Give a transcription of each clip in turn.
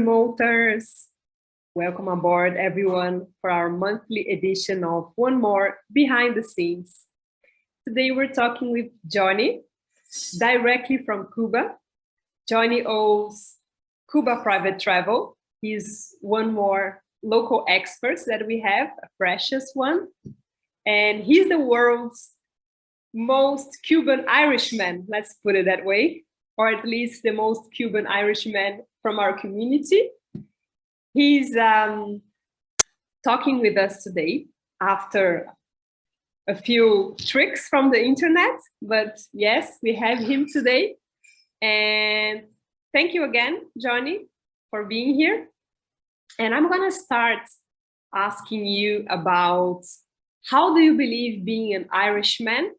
promoters. Welcome aboard, everyone, for our monthly edition of one more Behind the Scenes. Today, we're talking with Johnny, directly from Cuba. Johnny owns Cuba Private Travel. He's one more local expert that we have, a precious one. And he's the world's most Cuban Irishman, let's put it that way, or at least the most Cuban Irishman from our community. He's talking with us today after a few tricks from the internet, but yes, we have him today. And thank you again, Johnny, for being here. And I'm gonna start asking you about how do you believe being an Irishman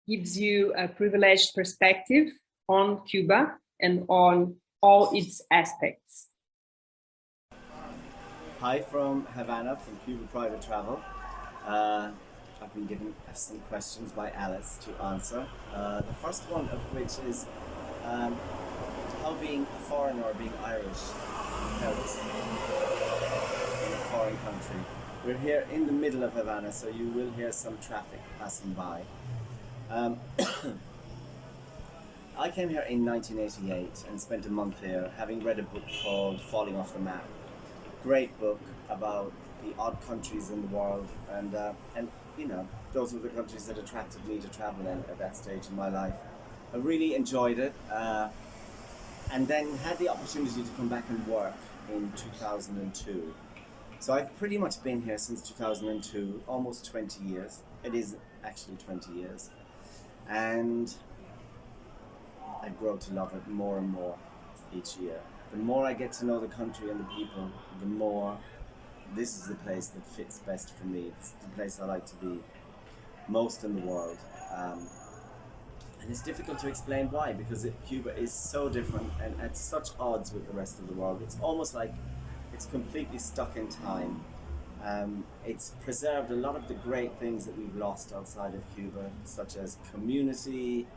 gives you a privileged perspective on Cuba and on all its aspects? Hi from Havanna, from Cuban Private Travel. I've been given some questions by Alice to answer. The first one of which is how being a foreigner or being Irish helps in a foreign country. We're here in the middle of Havana, so you will hear some traffic passing by. I came here in 1988 and spent a month here, having read a book called Falling Off the Map. Great book about the odd countries in the world, and you know, those were the countries that attracted me to travel in at that stage in my life. I really enjoyed it, and then had the opportunity to come back and work in 2002. So I've pretty much been here since 2002, almost 20 years. It is actually 20 years. And I grow to love it more and more each year. The more I get to know the country and the people, the more this is the place that fits best for me. It's the place I like to be most in the world. And it's difficult to explain why, because Cuba is so different and at such odds with the rest of the world. It's almost like it's completely stuck in time. It's preserved a lot of the great things that we've lost outside of Cuba, such as community,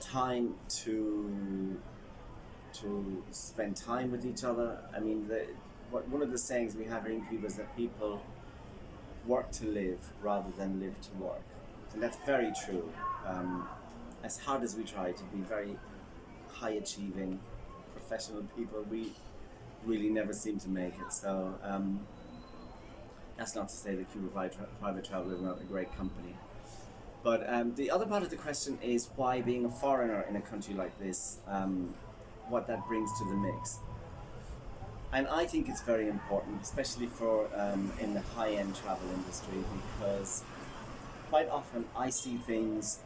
time to spend time with each other. I mean, one of the sayings we have here in Cuba is that people work to live rather than live to work. And that's very true. As hard as we try to be very high achieving, professional people, we really never seem to make it. So that's not to say that Cuba Private Travel is not a great company. But the other part of the question is why being a foreigner in a country like this, what that brings to the mix. And I think it's very important, especially for in the high-end travel industry, because quite often I see things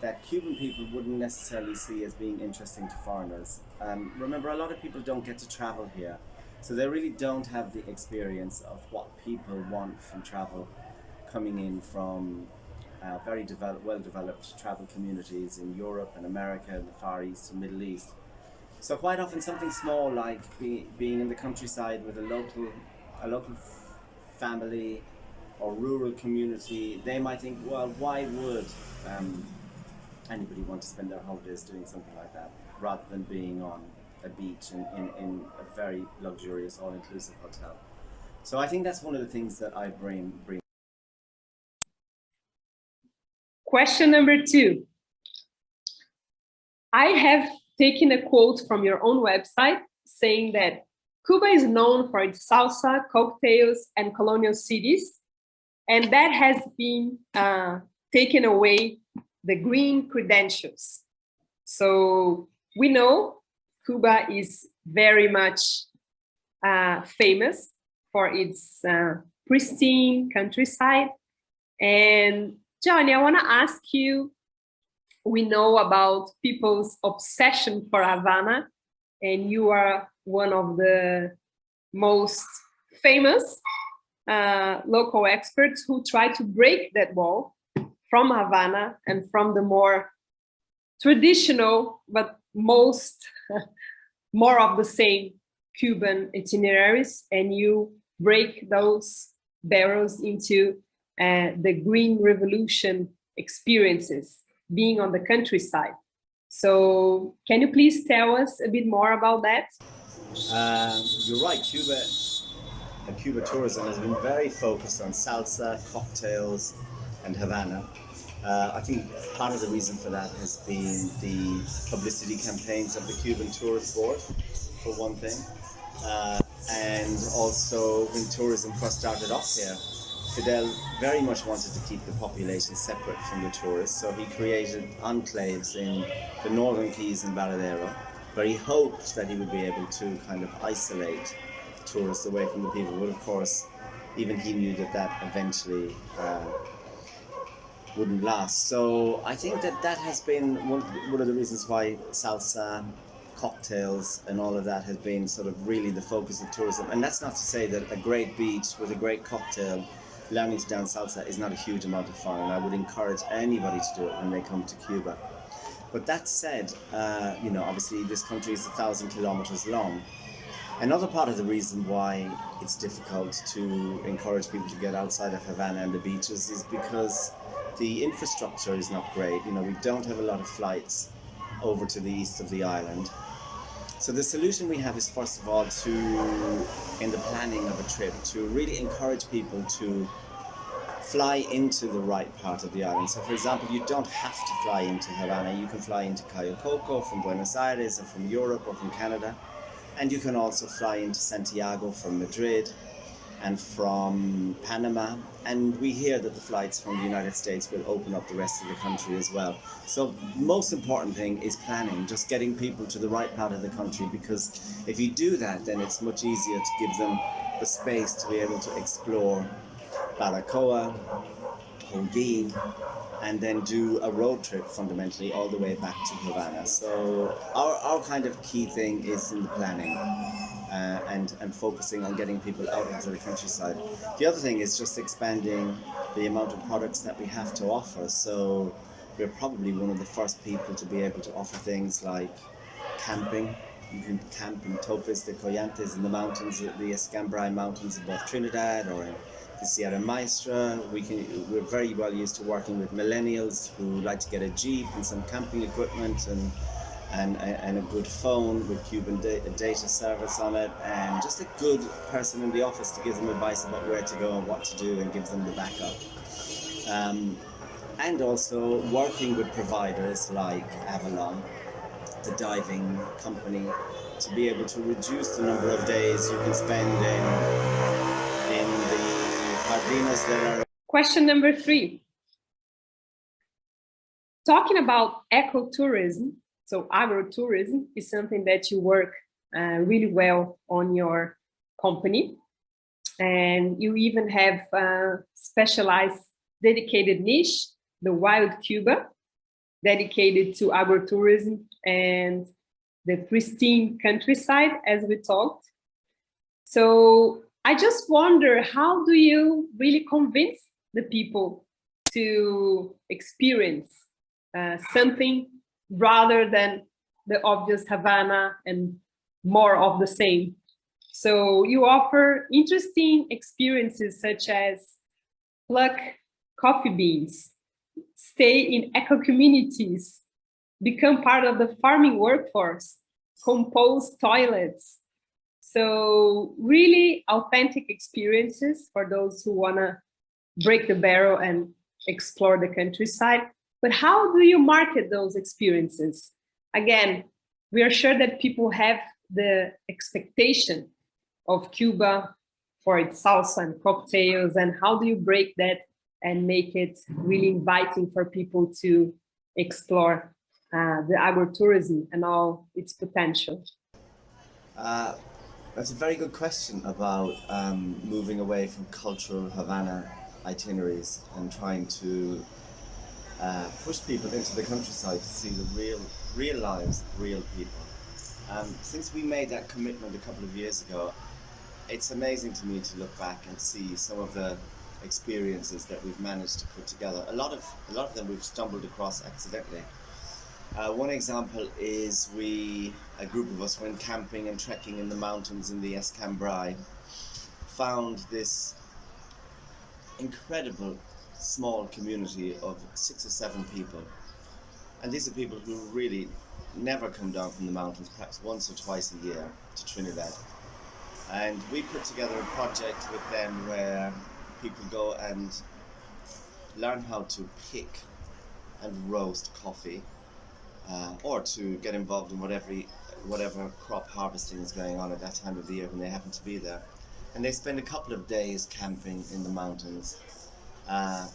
that Cuban people wouldn't necessarily see as being interesting to foreigners. Remember, a lot of people don't get to travel here, so they really don't have the experience of what people want from travel, coming in from very well-developed travel communities in Europe and America and the Far East and Middle East. So quite often something small like being in the countryside with a local family or rural community, they might think, well, why would anybody want to spend their holidays doing something like that, rather than being on a beach in a very luxurious all-inclusive hotel. So I think that's one of the things that I bring. Question number 2. I have taken a quote from your own website saying that Cuba is known for its salsa, cocktails, and colonial cities, and that has been taken away the green credentials. So we know Cuba is very much famous for its pristine countryside. And Johnny, I want to ask you, we know about people's obsession for Havana, and you are one of the most famous local experts who try to break that wall from Havana and from the more traditional, but more of the same Cuban itineraries, and you break those barrels into the Green Revolution experiences, being on the countryside. So can you please tell us a bit more about that? You're right. Cuba tourism has been very focused on salsa, cocktails, and Havanna. I think part of the reason for that has been the publicity campaigns of the Cuban Tourist Board, for one thing. And also, when tourism first started off here, Fidel very much wanted to keep the population separate from the tourists, so he created enclaves in the northern keys in Varadero, where he hoped that he would be able to kind of isolate tourists away from the people. But of course, even he knew that that eventually wouldn't last. So I think that that has been one of the reasons why salsa, cocktails, and all of that has been sort of really the focus of tourism. And that's not to say that a great beach with a great cocktail, learning to dance salsa, is not a huge amount of fun. And I would encourage anybody to do it when they come to Cuba. But that said, obviously this country is 1,000 kilometers long. Another part of the reason why it's difficult to encourage people to get outside of Havana and the beaches is because the infrastructure is not great. We don't have a lot of flights over to the east of the island. So the solution we have is, first of all, in the planning of a trip, to really encourage people to fly into the right part of the island. So for example, you don't have to fly into Havana. You can fly into Cayo Coco from Buenos Aires or from Europe or from Canada. And you can also fly into Santiago from Madrid and from Panama. And we hear that the flights from the United States will open up the rest of the country as well. So most important thing is planning, just getting people to the right part of the country, because if you do that, then it's much easier to give them the space to be able to explore Baracoa, Holguin, and then do a road trip fundamentally all the way back to Havana. So our kind of key thing is in the planning and focusing on getting people out into the countryside. The other thing is just expanding the amount of products that we have to offer. So we're probably one of the first people to be able to offer things like camping. You can camp in Topes de Coyantes in the mountains, the Escambray Mountains above Trinidad, or in the Sierra Maestra. We're very well used to working with millennials who like to get a Jeep and some camping equipment and a good phone with Cuban data service on it, and just a good person in the office to give them advice about where to go and what to do and give them the backup. And also working with providers like Avalon, the diving company, to be able to reduce the number of days you can spend in the jardinas that are. Question number 3. Talking about ecotourism, so agrotourism is something that you work really well on your company. And you even have a specialized dedicated niche, the Wild Cuba, dedicated to agrotourism and the pristine countryside, as we talked. So I just wonder, how do you really convince the people to experience something rather than the obvious Havana and more of the same? So you offer interesting experiences such as pluck coffee beans, stay in eco communities, become part of the farming workforce, compose toilets. So really authentic experiences for those who want to break the barrel and explore the countryside. But how do you market those experiences? Again, we are sure that people have the expectation of Cuba for its salsa and cocktails, and how do you break that and make it really inviting for people to explore the agrotourism and all its potential? That's a very good question about moving away from cultural Havana itineraries and trying to push people into the countryside to see the real lives of real people. Since we made that commitment a couple of years ago, it's amazing to me to look back and see some of the experiences that we've managed to put together. A lot of them we've stumbled across accidentally. One example is a group of us went camping and trekking in the mountains in the Escambray, found this incredible small community of 6 or 7 people And these are people who really never come down from the mountains, perhaps once or twice a year to Trinidad. And we put together a project with them where people go and learn how to pick and roast coffee, or to get involved in whatever crop harvesting is going on at that time of the year when they happen to be there. And they spend a couple of days camping in the mountains, uh,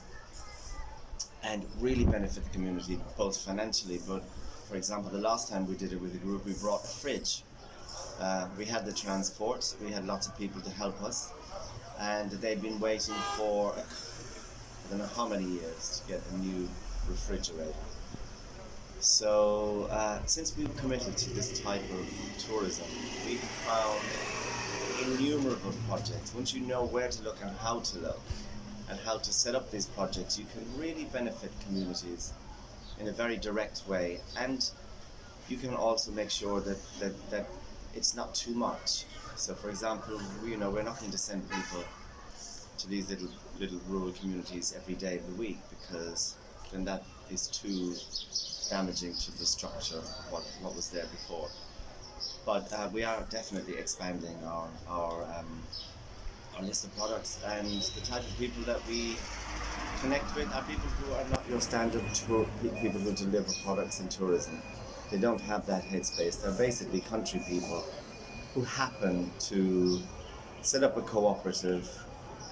and really benefit the community both financially, but for example, the last time we did it with a group, we brought a fridge. We had the transport, we had lots of people to help us, and they'd been waiting for I don't know how many years to get a new refrigerator. So since we've committed to this type of tourism, we've found innumerable projects. Once you know where to look and how to look and how to set up these projects, you can really benefit communities in a very direct way, and you can also make sure that it's not too much. So for example, we're not going to send people to these little rural communities every day of the week, because then that is too damaging to the structure of what was there before. But we are definitely expanding our list of products, and the type of people that we connect with are people who are not your standard people who deliver products in tourism. They don't have that headspace. They're basically country people who happen to set up a cooperative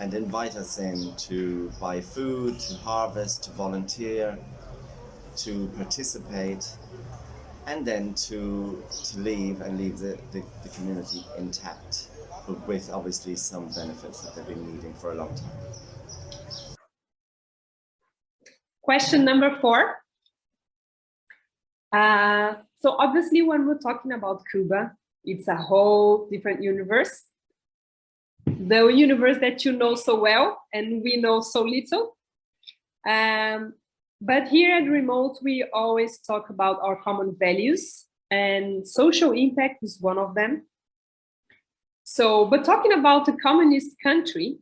and invite us in to buy food, to harvest, to volunteer, to participate, and then to leave and leave the community intact, but with obviously some benefits that they've been needing for a long time. Question number 4. So obviously when we're talking about Cuba, it's a whole different universe. The universe that you know so well and we know so little. But here at Remote, we always talk about our common values, and social impact is one of them. So, but talking about a communist country,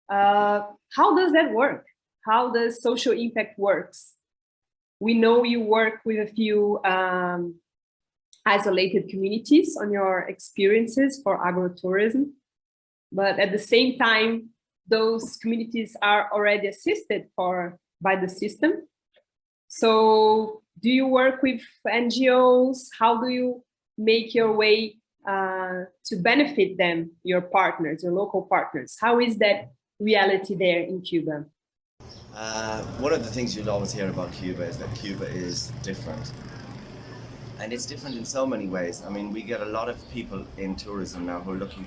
how does that work? How does social impact works? We know you work with a few isolated communities on your experiences for agrotourism, but at the same time, those communities are already assisted by the system. So do you work with NGOs? How do you make your way to benefit them, your partners, your local partners? How is that reality there in Cuba? One of the things you'll always hear about Cuba is that Cuba is different. And it's different in so many ways. I mean, we get a lot of people in tourism now who are looking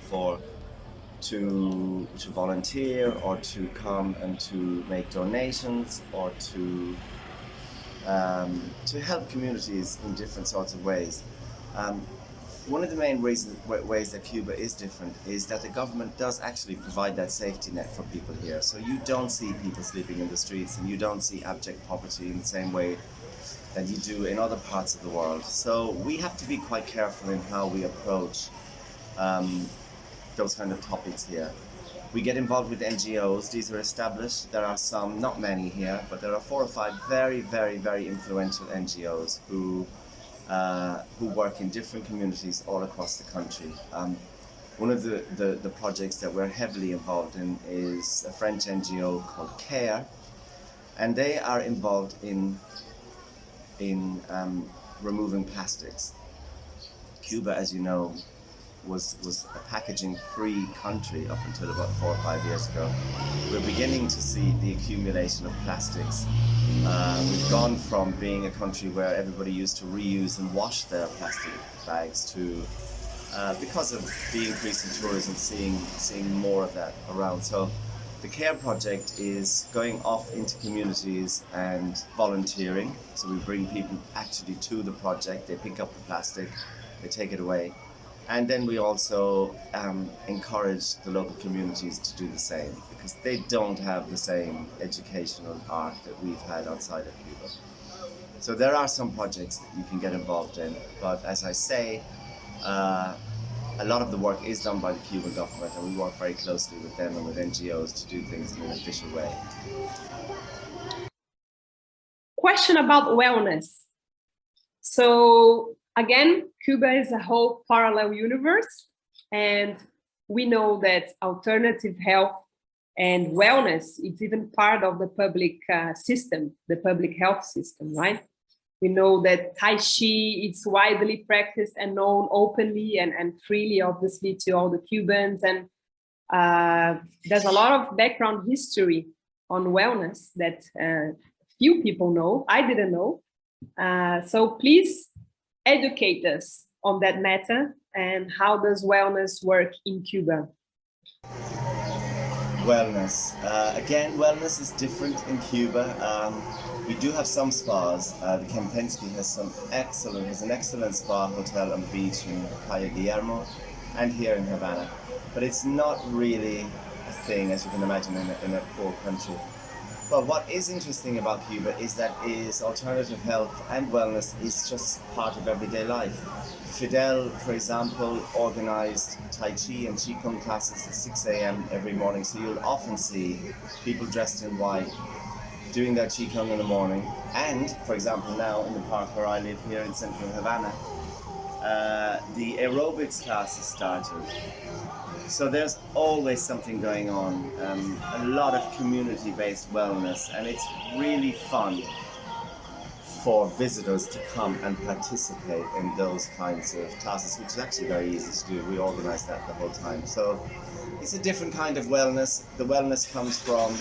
to volunteer, or to come and to make donations, or to help communities in different sorts of ways. One of the main ways that Cuba is different is that the government does actually provide that safety net for people here. So you don't see people sleeping in the streets, and you don't see abject poverty in the same way that you do in other parts of the world. So we have to be quite careful in how we approach those kind of topics here. We get involved with NGOs. These are established. There are some, not many here, but there are 4 or 5 very, very, very influential NGOs who work in different communities all across the country. One of the projects that we're heavily involved in is a French NGO called CARE, and they are involved in removing plastics. Cuba, as you know, was a packaging-free country up until about 4 or 5 years ago. We're beginning to see the accumulation of plastics. We've gone from being a country where everybody used to reuse and wash their plastic bags to, because of the increase in tourism, seeing more of that around. So the CARE project is going off into communities and volunteering. So we bring people actually to the project. They pick up the plastic, they take it away. And then we also encourage the local communities to do the same, because they don't have the same educational arc that we've had outside of Cuba. So there are some projects that you can get involved in, but as I say, a lot of the work is done by the Cuban government, and we work very closely with them and with NGOs to do things in an official way. Question about wellness. So again, Cuba is a whole parallel universe, and we know that alternative health and wellness is even part of the public system, the public health system, right? We know that Tai Chi is widely practiced and known openly and freely, obviously, to all the Cubans. And there's a lot of background history on wellness that few people know. I didn't know. So please educate us on that matter, and how does wellness work in Cuba? Wellness. Again, wellness is different in Cuba. We do have some spas. The Kempinski has an excellent spa, hotel and beach in Calle Guillermo and here in Havana. But it's not really a thing, as you can imagine, in a poor country. But what is interesting about Cuba is alternative health and wellness is just part of everyday life. Fidel, for example, organized Tai Chi and Qigong classes at 6 a.m. every morning, so you'll often see people dressed in white doing their Qigong in the morning. And, for example, now in the park where I live here in central Havana, the aerobics class has started. So there's always something going on, a lot of community-based wellness, and it's really fun for visitors to come and participate in those kinds of classes, which is actually very easy to do. We organize that the whole time. So it's a different kind of wellness. The wellness comes from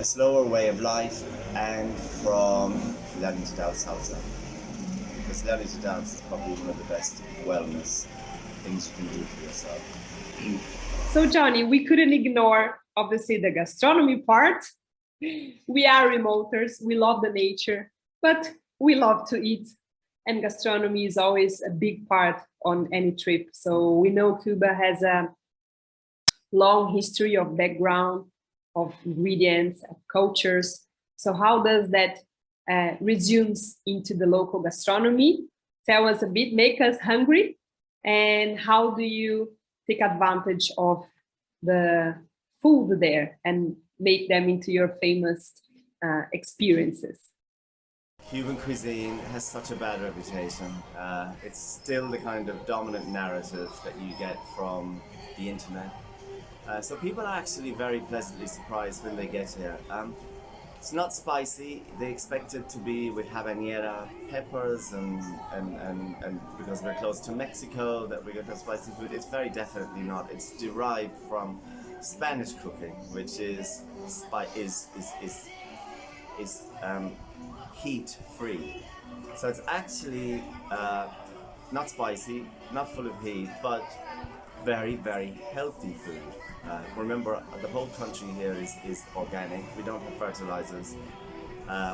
a slower way of life and from learning to dance salsa. Because learning to dance is probably one of the best wellness things you can do for yourself. So, Johnny, we couldn't ignore, obviously, the gastronomy part. We are remoters, we love the nature, but we love to eat. And gastronomy is always a big part on any trip. So we know Cuba has a long history of background, of ingredients, of cultures. So how does that resumes into the local gastronomy? Tell us a bit, make us hungry, and how do you take advantage of the food there and make them into your famous experiences? Cuban cuisine has such a bad reputation. It's still the kind of dominant narrative that you get from the internet. So people are actually very pleasantly surprised when they get here. It's not spicy. They expect it to be with habanera peppers and because we're close to Mexico that we get the spicy food. It's very definitely not. It's derived from Spanish cooking, which is heat free. So it's actually not spicy, not full of heat, but very, very healthy food. Remember, the whole country here is organic. We don't have fertilizers,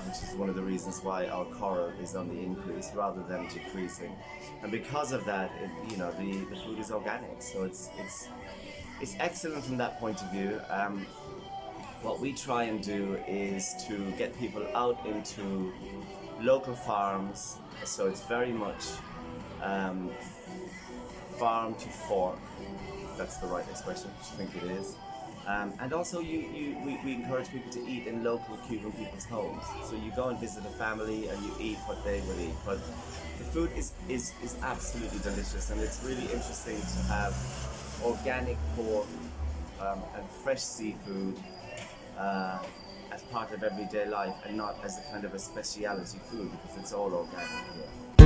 which is one of the reasons why our coral is on the increase rather than decreasing. And because of that, the food is organic. So it's excellent from that point of view. What we try and do is to get people out into local farms, so it's very much farm to fork, if that's the right expression, which I think it is. And also we encourage people to eat in local Cuban people's homes. So you go and visit a family and you eat what they would eat. But the food is absolutely delicious, and it's really interesting to have organic pork and fresh seafood as part of everyday life and not as a kind of a speciality food, because it's all organic here.